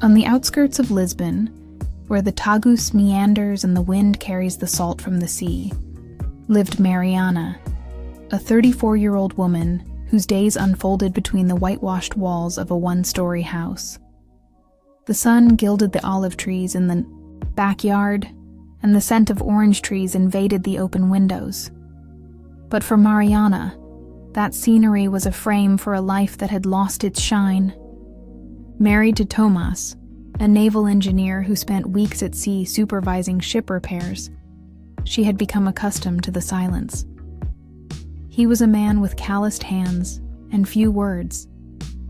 On the outskirts of Lisbon, where the Tagus meanders and the wind carries the salt from the sea, lived Mariana, a 34-year-old woman whose days unfolded between the whitewashed walls of a one-story house. The sun gilded the olive trees in the backyard, and the scent of orange trees invaded the open windows. But for Mariana, that scenery was a frame for a life that had lost its shine. Married to Tomas, a naval engineer who spent weeks at sea supervising ship repairs, she had become accustomed to the silence. He was a man with calloused hands and few words,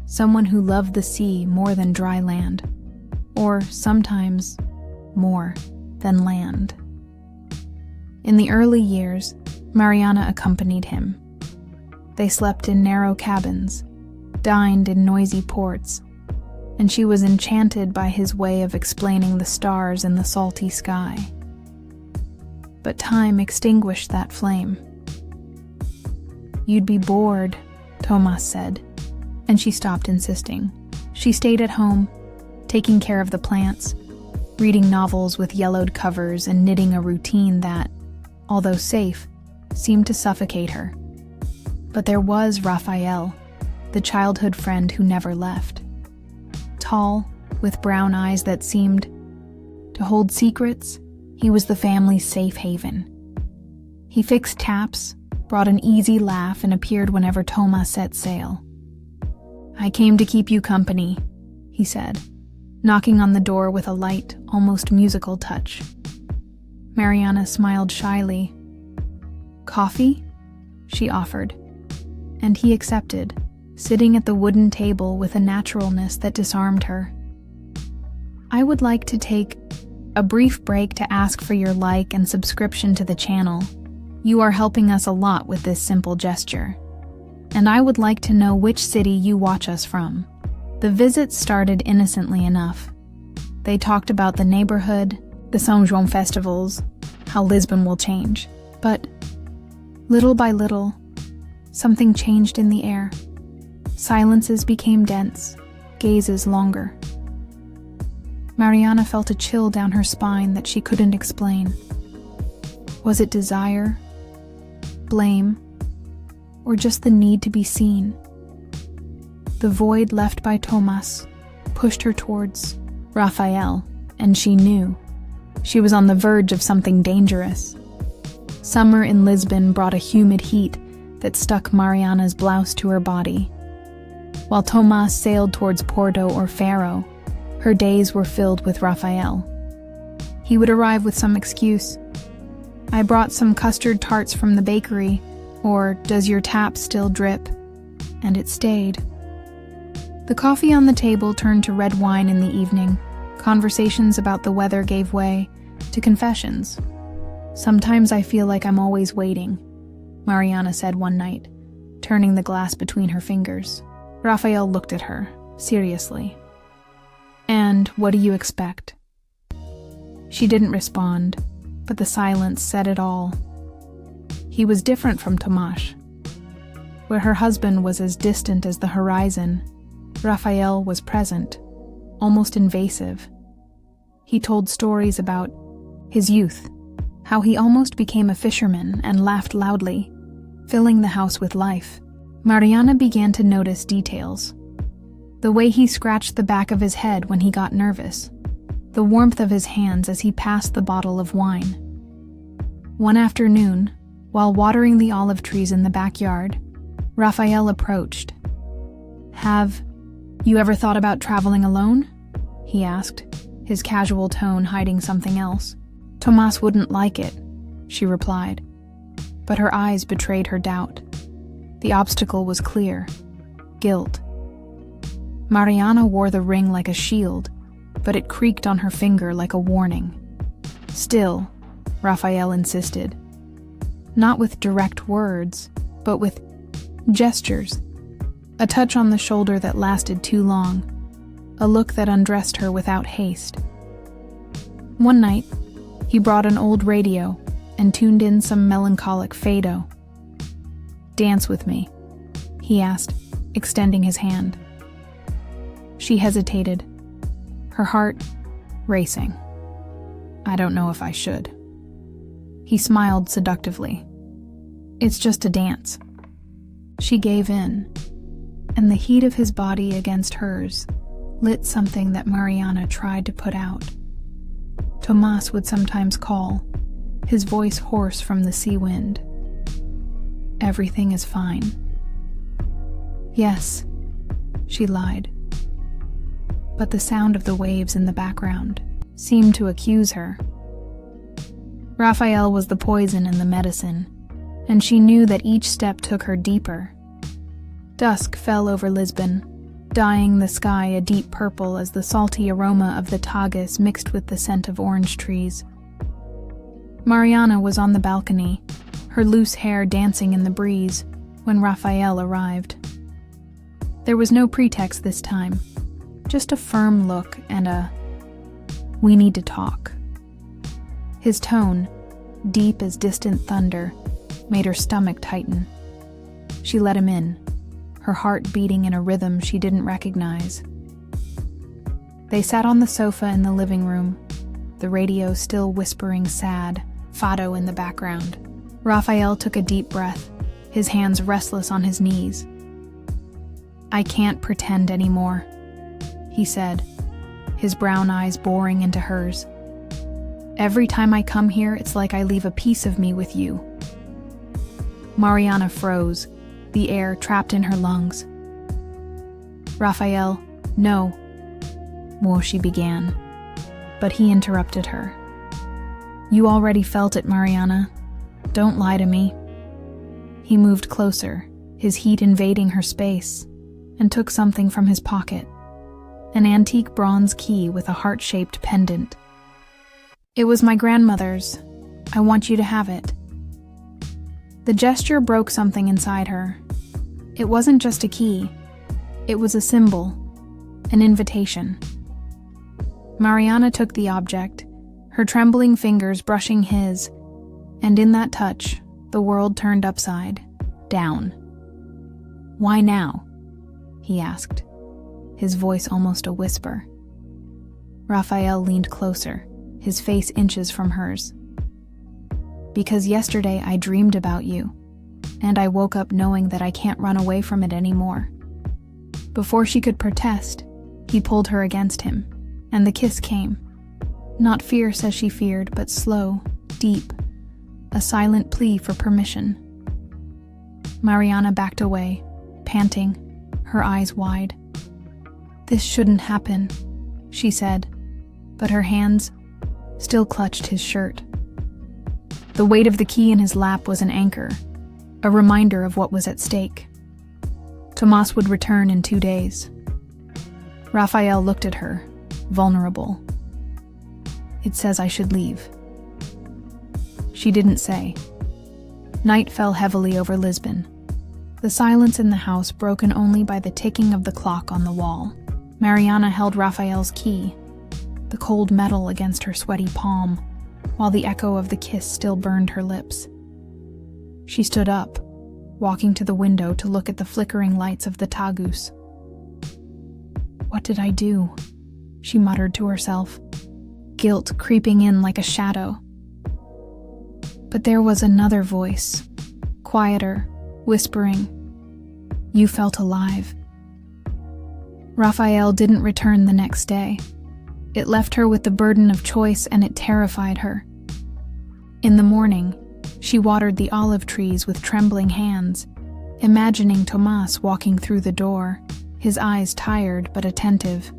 someone who loved the sea more than dry land, or sometimes more than land. In the early years, Mariana accompanied him. They slept in narrow cabins, dined in noisy ports, and she was enchanted by his way of explaining the stars in the salty sky. But time extinguished that flame. "You'd be bored," Tomas said, and she stopped insisting. She stayed at home, taking care of the plants, reading novels with yellowed covers and knitting a routine that, although safe, seemed to suffocate her. But there was Rafael, the childhood friend who never left. Tall, with brown eyes that seemed to hold secrets, he was the family's safe haven. He fixed taps, brought an easy laugh, and appeared whenever Tomas set sail. "I came to keep you company," he said, knocking on the door with a light, almost musical touch. Mariana smiled shyly. "Coffee?" she offered, and he accepted, sitting at the wooden table with a naturalness that disarmed her. "I would like to take a brief break to ask for your like and subscription to the channel. You are helping us a lot with this simple gesture. And I would like to know which city you watch us from." The visit started innocently enough. They talked about the neighborhood, the São João festivals, how Lisbon will change. But little by little, something changed in the air. Silences became dense, gazes longer. Mariana felt a chill down her spine that she couldn't explain. Was it desire, blame, or just the need to be seen? The void left by Tomas pushed her towards Rafael, and she knew she was on the verge of something dangerous. Summer in Lisbon brought a humid heat that stuck Mariana's blouse to her body. While Tomas sailed towards Porto or Faro, her days were filled with Rafael. He would arrive with some excuse. "I brought some custard tarts from the bakery," or "Does your tap still drip?" And it stayed. The coffee on the table turned to red wine in the evening. Conversations about the weather gave way to confessions. "Sometimes I feel like I'm always waiting," Mariana said one night, turning the glass between her fingers. Rafael looked at her, seriously. "And what do you expect?" She didn't respond, but the silence said it all. He was different from Tomas. Where her husband was as distant as the horizon, Rafael was present, almost invasive. He told stories about his youth, how he almost became a fisherman and laughed loudly, filling the house with life. Mariana began to notice details. The way he scratched the back of his head when he got nervous, the warmth of his hands as he passed the bottle of wine. One afternoon, while watering the olive trees in the backyard, Rafael approached. "Have you ever thought about traveling alone?" he asked, his casual tone hiding something else. "Tomas wouldn't like it," she replied, but her eyes betrayed her doubt. The obstacle was clear: guilt. Mariana wore the ring like a shield, but it creaked on her finger like a warning. "Still," Rafael insisted. Not with direct words, but with gestures. A touch on the shoulder that lasted too long, a look that undressed her without haste. One night, he brought an old radio and tuned in some melancholic fado. "Dance with me," he asked, extending his hand. She hesitated. her heart racing. "I don't know if I should." He smiled seductively. "It's just a dance." She gave in, and the heat of his body against hers lit something that Mariana tried to put out. Tomas would sometimes call, his voice hoarse from the sea wind. "Everything is fine." "Yes," she lied. But the sound of the waves in the background seemed to accuse her. Raphael was the poison and the medicine, and she knew that each step took her deeper. Dusk fell over Lisbon, dyeing the sky a deep purple as the salty aroma of the Tagus mixed with the scent of orange trees. Mariana was on the balcony, her loose hair dancing in the breeze, when Raphael arrived. There was no pretext this time, just a firm look and a "we need to talk." His tone, deep as distant thunder, made her stomach tighten. She let him in, her heart beating in a rhythm she didn't recognize. They sat on the sofa in the living room, the radio still whispering sad fado in the background. Raphael took a deep breath, his hands restless on his knees. "I can't pretend anymore," he said, his brown eyes boring into hers. "Every time I come here, it's like I leave a piece of me with you." Mariana froze, the air trapped in her lungs. "Raphael, no," well, she began, but he interrupted her. "You already felt it, Mariana. Don't lie to me." He moved closer, his heat invading her space, and took something from his pocket, an antique bronze key with a heart-shaped pendant. "It was my grandmother's. I want you to have it." The gesture broke something inside her. It wasn't just a key. It was a symbol, an invitation. Mariana took the object, her trembling fingers brushing his, and in that touch, the world turned upside down. "Why now?" he asked, his voice almost a whisper. Raphael leaned closer, his face inches from hers. "Because yesterday I dreamed about you, and I woke up knowing that I can't run away from it anymore." Before she could protest, he pulled her against him, and the kiss came. Not fierce as she feared, but slow, deep, a silent plea for permission. Mariana backed away, panting, her eyes wide. "This shouldn't happen," she said, but her hands still clutched his shirt. The weight of the key in his lap was an anchor, a reminder of what was at stake. Tomas would return in 2 days. Raphael looked at her, vulnerable. "It says I should leave." She didn't say. Night fell heavily over Lisbon, the silence in the house broken only by the ticking of the clock on the wall. Mariana held Raphael's key, the cold metal against her sweaty palm, while the echo of the kiss still burned her lips. She stood up, walking to the window to look at the flickering lights of the Tagus. "What did I do?" she muttered to herself, guilt creeping in like a shadow. But there was another voice, quieter, whispering, "You felt alive." Raphael didn't return the next day. It left her with the burden of choice, and it terrified her. In the morning, she watered the olive trees with trembling hands, imagining Tomas walking through the door, his eyes tired but attentive.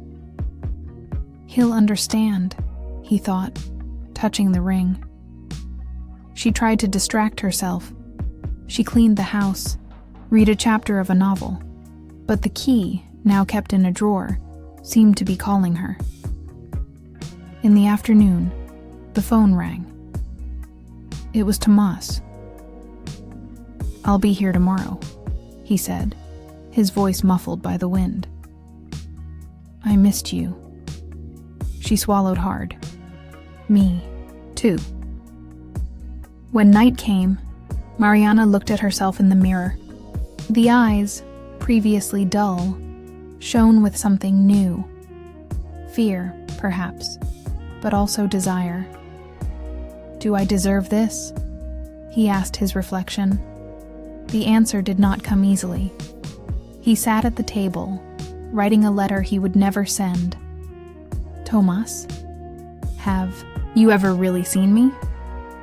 "He'll understand," he thought, touching the ring. She tried to distract herself. She cleaned the house, read a chapter of a novel, but the key, now kept in a drawer, seemed to be calling her. In the afternoon, the phone rang. It was Tomas. "I'll be here tomorrow," he said, his voice muffled by the wind. "I missed you." She swallowed hard. "Me, too." When night came, Mariana looked at herself in the mirror. The eyes, previously dull, shone with something new. Fear, perhaps, but also desire. Do I deserve this? He asked his reflection. The answer did not come easily. He sat at the table, writing a letter he would never send. Tomas, have you ever really seen me?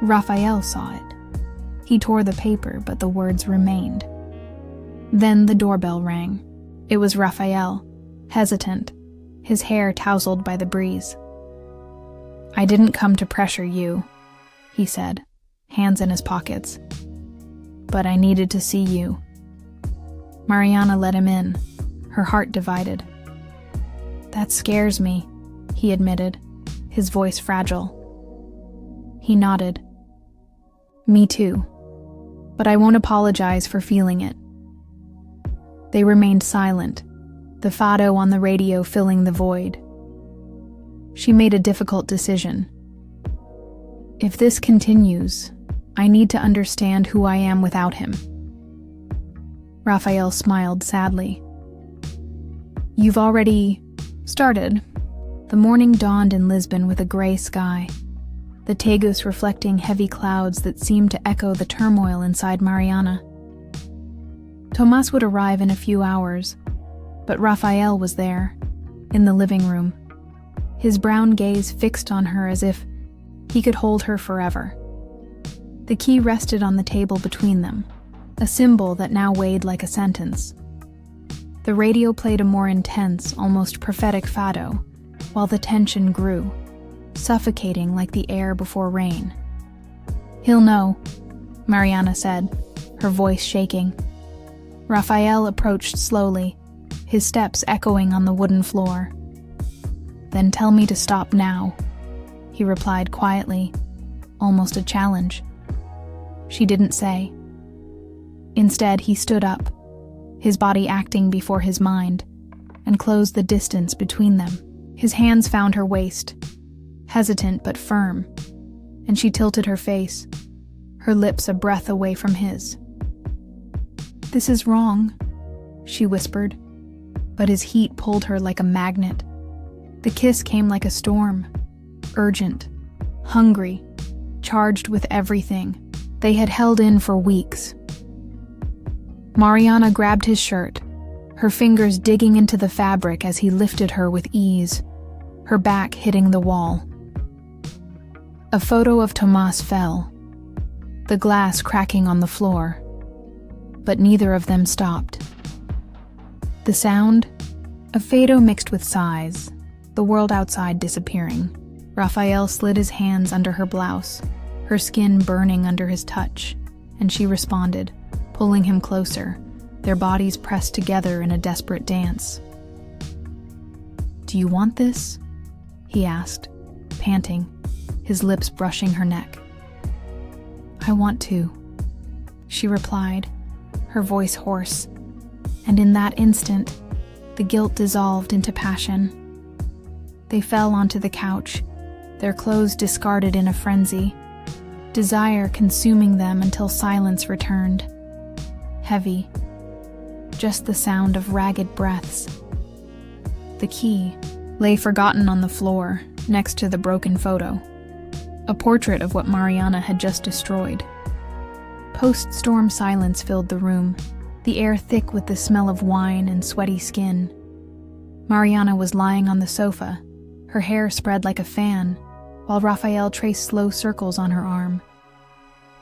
Raphael saw it. He tore the paper, but the words remained. Then the doorbell rang. It was Raphael, hesitant, his hair tousled by the breeze. I didn't come to pressure you, he said, hands in his pockets. But I needed to see you. Mariana let him in, her heart divided. That scares me, he admitted, his voice fragile. He nodded. Me too, but I won't apologize for feeling it. They remained silent, the fado on the radio filling the void. She made a difficult decision. If this continues, I need to understand who I am without him. Raphael smiled sadly. You've already started. The morning dawned in Lisbon with a gray sky, the Tagus reflecting heavy clouds that seemed to echo the turmoil inside Mariana. Tomas would arrive in a few hours, but Raphael was there, in the living room, his brown gaze fixed on her as if he could hold her forever. The key rested on the table between them, a symbol that now weighed like a sentence. The radio played a more intense, almost prophetic fado, while the tension grew, suffocating like the air before rain. He'll know, Mariana said, her voice shaking. Raphael approached slowly, his steps echoing on the wooden floor. Then tell me to stop now, he replied quietly, almost a challenge. She didn't say. Instead, he stood up, his body acting before his mind, and closed the distance between them. His hands found her waist, hesitant but firm, and she tilted her face, her lips a breath away from his. This is wrong, she whispered, but his heat pulled her like a magnet. The kiss came like a storm, urgent, hungry, charged with everything they had held in for weeks. Mariana grabbed his shirt, her fingers digging into the fabric as he lifted her with ease, her back hitting the wall. A photo of Tomas fell, the glass cracking on the floor, but neither of them stopped. The sound, a fado mixed with sighs, the world outside disappearing. Raphael slid his hands under her blouse, her skin burning under his touch, and she responded, pulling him closer, their bodies pressed together in a desperate dance. Do you want this? He asked, panting, his lips brushing her neck. I want to, she replied, her voice hoarse, and in that instant, the guilt dissolved into passion. They fell onto the couch, their clothes discarded in a frenzy, desire consuming them until silence returned. Heavy, just the sound of ragged breaths. The key lay forgotten on the floor, next to the broken photo, a portrait of what Mariana had just destroyed. Post-storm silence filled the room, the air thick with the smell of wine and sweaty skin. Mariana was lying on the sofa, her hair spread like a fan, while Raphael traced slow circles on her arm.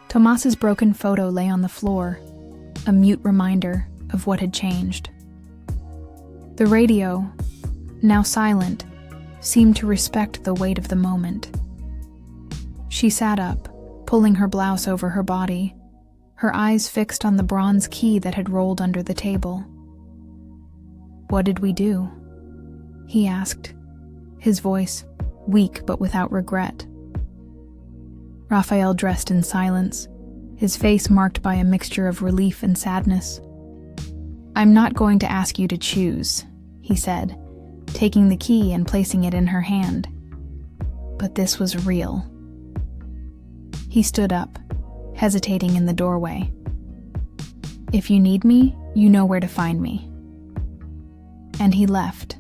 Tomas's broken photo lay on the floor, a mute reminder of what had changed. The radio, now silent, seemed to respect the weight of the moment. She sat up, pulling her blouse over her body, her eyes fixed on the bronze key that had rolled under the table. What did we do? He asked, his voice weak but without regret. Raphael dressed in silence, his face marked by a mixture of relief and sadness. I'm not going to ask you to choose, he said, taking the key and placing it in her hand. But this was real. He stood up, hesitating in the doorway. If you need me, you know where to find me. And he left,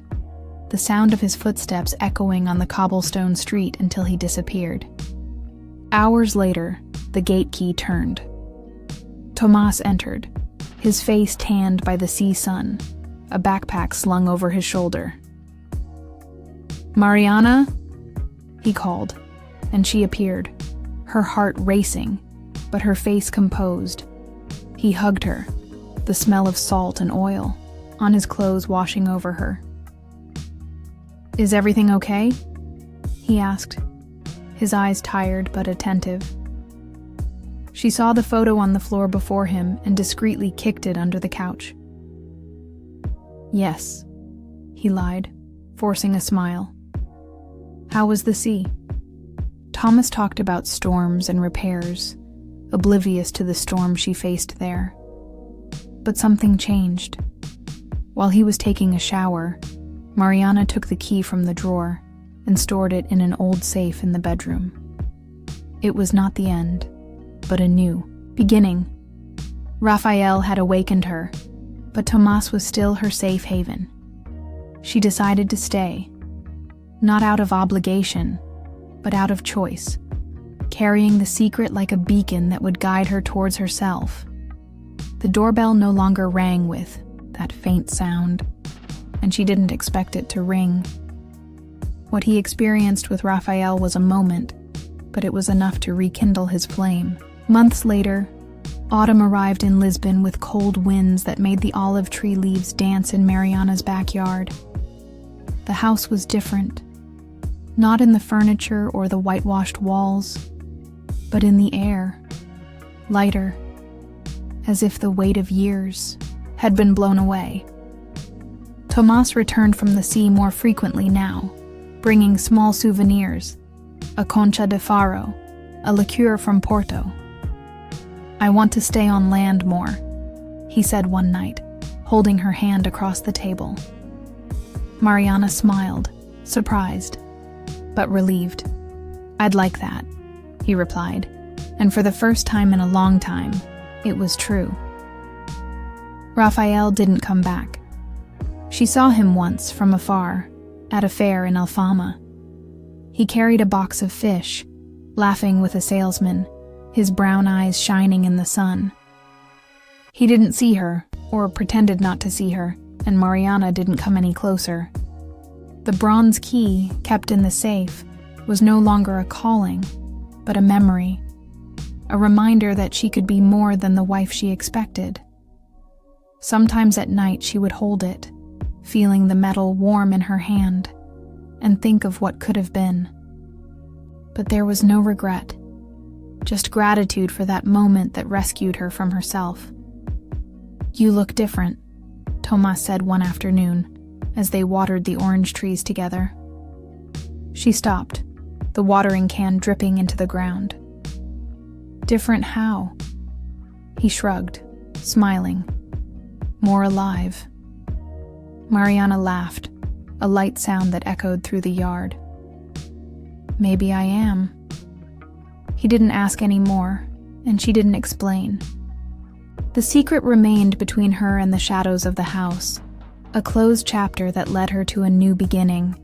the sound of his footsteps echoing on the cobblestone street until he disappeared. Hours later, the gate key turned. Tomas entered, his face tanned by the sea sun, a backpack slung over his shoulder. "Mariana?" he called, and she appeared, her heart racing, but her face composed. He hugged her, the smell of salt and oil on his clothes washing over her. "Is everything okay?" he asked, his eyes tired but attentive. She saw the photo on the floor before him and discreetly kicked it under the couch. "Yes," he lied, forcing a smile. "How was the sea?" Thomas talked about storms and repairs, oblivious to the storm she faced there. But something changed. While he was taking a shower, Mariana took the key from the drawer and stored it in an old safe in the bedroom. It was not the end, but a new beginning. Raphael had awakened her, but Tomas was still her safe haven. She decided to stay, not out of obligation, but out of choice, carrying the secret like a beacon that would guide her towards herself. The doorbell no longer rang with that faint sound, and she didn't expect it to ring. What he experienced with Raphael was a moment, but it was enough to rekindle his flame. Months later, autumn arrived in Lisbon with cold winds that made the olive tree leaves dance in Mariana's backyard. The house was different, not in the furniture or the whitewashed walls, but in the air, lighter, as if the weight of years had been blown away. Tomas returned from the sea more frequently now, bringing small souvenirs, a concha de faro, a liqueur from Porto. "I want to stay on land more," he said one night, holding her hand across the table. Mariana smiled, surprised, but relieved. "I'd like that," he replied, and for the first time in a long time, it was true. Raphael didn't come back. She saw him once from afar, at a fair in Alfama. He carried a box of fish, laughing with a salesman, his brown eyes shining in the sun. He didn't see her, or pretended not to see her, and Mariana didn't come any closer. The bronze key, kept in the safe, was no longer a calling, but a memory, a reminder that she could be more than the wife she expected. Sometimes at night she would hold it, feeling the metal warm in her hand, and think of what could have been. But there was no regret, just gratitude for that moment that rescued her from herself. "You look different," Tomas said one afternoon, as they watered the orange trees together. She stopped, the watering can dripping into the ground. "Different how?" He shrugged, smiling. "More alive." Mariana laughed, a light sound that echoed through the yard. "Maybe I am." He didn't ask any more, and she didn't explain. The secret remained between her and the shadows of the house, a closed chapter that led her to a new beginning.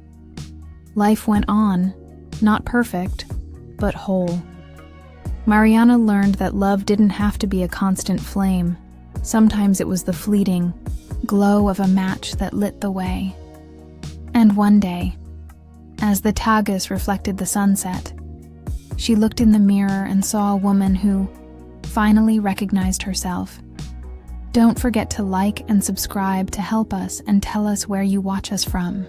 Life went on, not perfect, but whole. Mariana learned that love didn't have to be a constant flame. Sometimes it was the fleeting glow of a match that lit the way. And one day, as the Tagus reflected the sunset, she looked in the mirror and saw a woman who finally recognized herself. Don't forget to like and subscribe to help us and tell us where you watch us from.